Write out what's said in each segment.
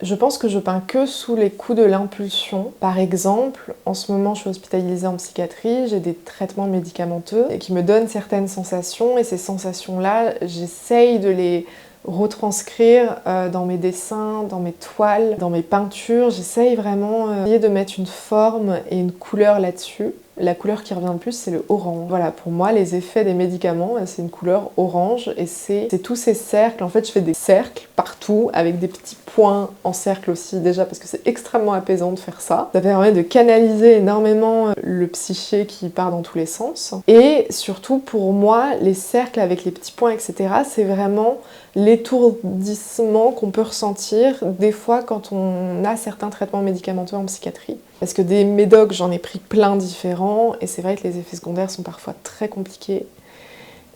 Je pense que je peins que sous les coups de l'impulsion. Par exemple, en ce moment, je suis hospitalisée en psychiatrie, j'ai des traitements médicamenteux et qui me donnent certaines sensations, et ces sensations-là, j'essaye de les retranscrire dans mes dessins, dans mes toiles, dans mes peintures. J'essaye vraiment de mettre une forme et une couleur là-dessus. La couleur qui revient le plus, c'est le orange. Voilà, pour moi, les effets des médicaments, c'est une couleur orange, et c'est tous ces cercles. En fait, je fais des cercles partout, avec des petits points en cercle aussi, déjà, parce que c'est extrêmement apaisant de faire ça. Ça permet de canaliser énormément le psyché qui part dans tous les sens. Et surtout, pour moi, les cercles avec les petits points, etc., c'est vraiment l'étourdissement qu'on peut ressentir des fois quand on a certains traitements médicamenteux en psychiatrie. Parce que des médocs, j'en ai pris plein différents, et c'est vrai que les effets secondaires sont parfois très compliqués.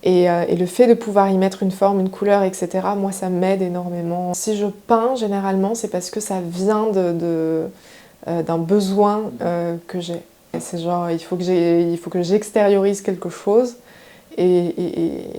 Et le fait de pouvoir y mettre une forme, une couleur, etc., moi ça m'aide énormément. Si je peins, généralement, c'est parce que ça vient d'un besoin que j'ai. C'est genre, il faut que j'extériorise quelque chose, et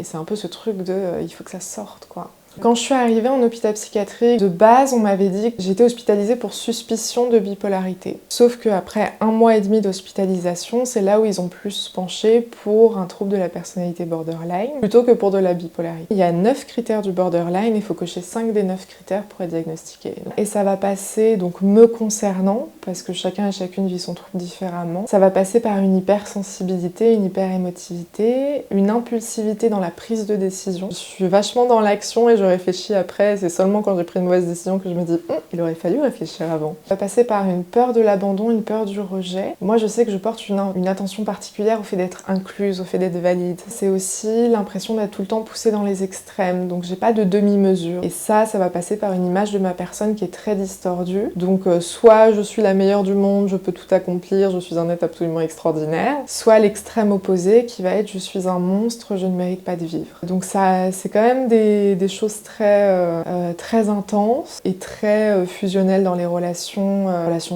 c'est un peu ce truc de il faut que ça sorte, quoi. Quand je suis arrivée en hôpital psychiatrique, de base, on m'avait dit que j'étais hospitalisée pour suspicion de bipolarité. Sauf qu'après 1 mois et demi d'hospitalisation, c'est là où ils ont plus penché pour un trouble de la personnalité borderline, plutôt que pour de la bipolarité. Il y a 9 critères du borderline, il faut cocher 5 des 9 critères pour être diagnostiqué. Et ça va passer, donc me concernant, parce que chacun et chacune vit son trouble différemment, ça va passer par une hypersensibilité, une hyperémotivité, une impulsivité dans la prise de décision. Je suis vachement dans l'action et je réfléchis après, c'est seulement quand j'ai pris une mauvaise décision que je me dis il aurait fallu réfléchir avant. Ça va passer par une peur de l'abandon, une peur du rejet. Moi je sais que je porte une attention particulière au fait d'être incluse, au fait d'être valide. C'est aussi l'impression d'être tout le temps poussée dans les extrêmes, donc j'ai pas de demi-mesure. Et ça va passer par une image de ma personne qui est très distordue. Donc soit je suis la meilleure du monde, je peux tout accomplir, je suis un être absolument extraordinaire, soit l'extrême opposé qui va être je suis un monstre, je ne mérite pas de vivre. Donc ça, c'est quand même des choses très intenses et très fusionnelles dans les relations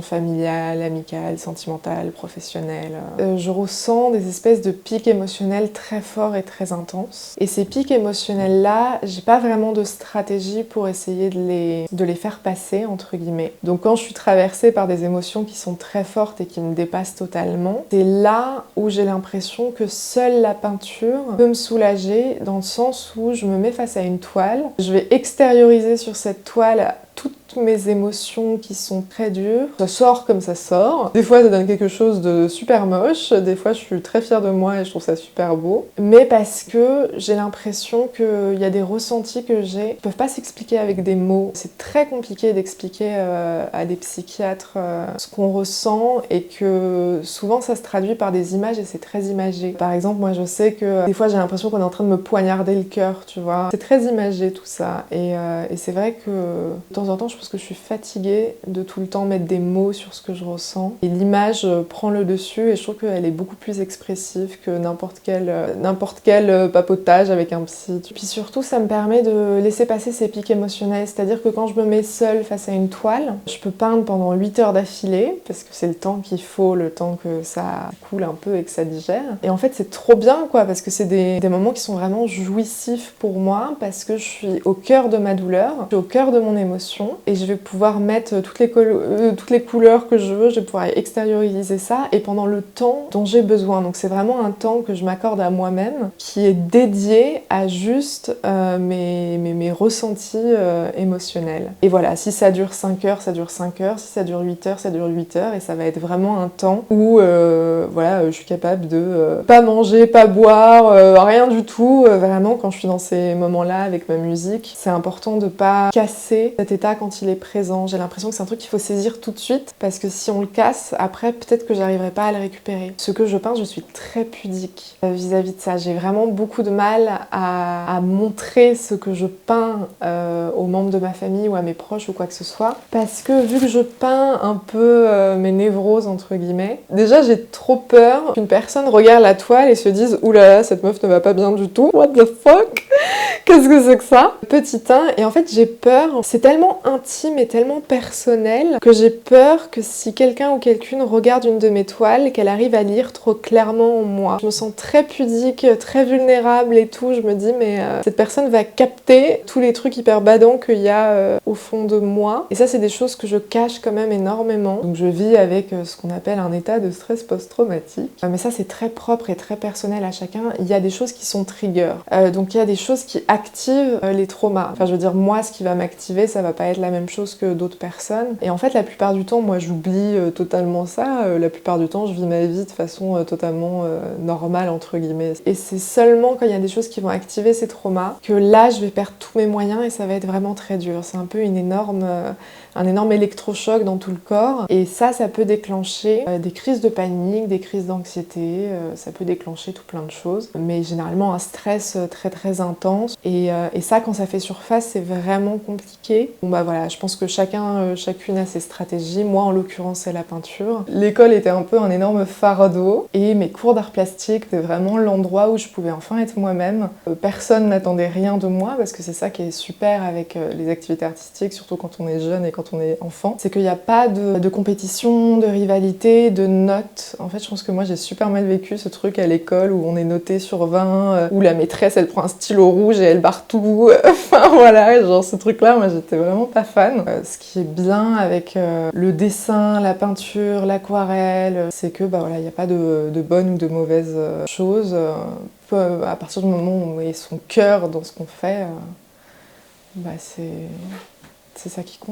familiales, amicales, sentimentales, professionnelles. Je ressens des espèces de pics émotionnels très forts et très intenses. Et ces pics émotionnels-là, j'ai pas vraiment de stratégie pour essayer de les faire passer, entre guillemets. Donc quand je suis traversée par des émotions qui sont très fortes et qui me dépassent totalement, c'est là où j'ai l'impression que seule la peinture peut me soulager, dans le sens où je me mets face à une toile, je vais extérioriser sur cette toile toutes mes émotions qui sont très dures. Ça sort comme ça sort. Des fois ça donne quelque chose de super moche, des fois je suis très fière de moi et je trouve ça super beau. Mais parce que j'ai l'impression qu'il y a des ressentis que j'ai qui peuvent pas s'expliquer avec des mots. C'est très compliqué d'expliquer à des psychiatres ce qu'on ressent, et que souvent ça se traduit par des images et c'est très imagé. Par exemple, moi je sais que des fois j'ai l'impression qu'on est en train de me poignarder le cœur, tu vois. C'est très imagé tout ça, et c'est vrai que de temps en temps je pense que je suis fatiguée de tout le temps mettre des mots sur ce que je ressens, et l'image prend le dessus, et je trouve qu'elle est beaucoup plus expressive que n'importe quel papotage avec un psy. Puis surtout ça me permet de laisser passer ces pics émotionnels, c'est-à-dire que quand je me mets seule face à une toile, je peux peindre pendant 8 heures d'affilée, parce que c'est le temps qu'il faut, le temps que ça coule un peu et que ça digère. Et en fait c'est trop bien, quoi, parce que c'est des moments qui sont vraiment jouissifs pour moi, parce que je suis au cœur de ma douleur, je suis au cœur de mon émotion, et je vais pouvoir mettre toutes les couleurs que je veux, je vais pouvoir extérioriser ça, et pendant le temps dont j'ai besoin. Donc c'est vraiment un temps que je m'accorde à moi-même, qui est dédié à juste mes ressentis émotionnels. Et voilà, si ça dure 5 heures, ça dure 5 heures, si ça dure 8 heures, ça dure 8 heures, et ça va être vraiment un temps où voilà, je suis capable de pas manger, pas boire, rien du tout. Vraiment, quand je suis dans ces moments-là avec ma musique, c'est important de pas casser cet état quand il est présent. J'ai l'impression que c'est un truc qu'il faut saisir tout de suite, parce que si on le casse, après peut-être que j'arriverai pas à le récupérer. Ce que je peins, je suis très pudique vis-à-vis de ça. J'ai vraiment beaucoup de mal à montrer ce que je peins aux membres de ma famille ou à mes proches ou quoi que ce soit, parce que vu que je peins un peu mes névroses entre guillemets, déjà j'ai trop peur qu'une personne regarde la toile et se dise oulala, cette meuf ne va pas bien du tout, what the fuck, qu'est-ce que c'est que ça? Petit 1, et en fait j'ai peur, c'est tellement intense intime et tellement personnel que j'ai peur que si quelqu'un ou quelqu'une regarde une de mes toiles, qu'elle arrive à lire trop clairement en moi. Je me sens très pudique, très vulnérable et tout. Je me dis mais cette personne va capter tous les trucs hyper badants qu'il y a au fond de moi. Et ça c'est des choses que je cache quand même énormément. Donc je vis avec ce qu'on appelle un état de stress post-traumatique. Mais ça c'est très propre et très personnel à chacun. Il y a des choses qui sont triggers. Donc il y a des choses qui activent les traumas. Enfin je veux dire moi ce qui va m'activer ça va pas être la même chose que d'autres personnes. Et en fait la plupart du temps moi j'oublie totalement ça. La plupart du temps je vis ma vie de façon totalement normale entre guillemets. Et c'est seulement quand il y a des choses qui vont activer ces traumas que là je vais perdre tous mes moyens et ça va être vraiment très dur. C'est un peu un énorme électrochoc dans tout le corps. Et ça peut déclencher des crises de panique, des crises d'anxiété, ça peut déclencher tout plein de choses. Mais généralement un stress très très intense. Et ça quand ça fait surface c'est vraiment compliqué. Bon bah voilà, je pense que chacune a ses stratégies. Moi en l'occurrence c'est la peinture. L'école était un peu un énorme fardeau et mes cours d'art plastique c'était vraiment l'endroit où je pouvais enfin être moi-même. Personne n'attendait rien de moi parce que c'est ça qui est super avec les activités artistiques, surtout quand on est jeune et quand on est enfant, c'est qu'il n'y a pas de compétition, de rivalité, de notes. En fait je pense que moi j'ai super mal vécu ce truc à l'école où on est noté sur 20, où la maîtresse elle prend un stylo rouge et elle barre tout. Enfin voilà, genre ce truc là moi j'étais vraiment pas fan. Ce qui est bien avec le dessin, la peinture, l'aquarelle, c'est que bah voilà, il n'y a pas de bonnes ou de mauvaises choses. À partir du moment où on met son cœur dans ce qu'on fait, bah c'est ça qui compte.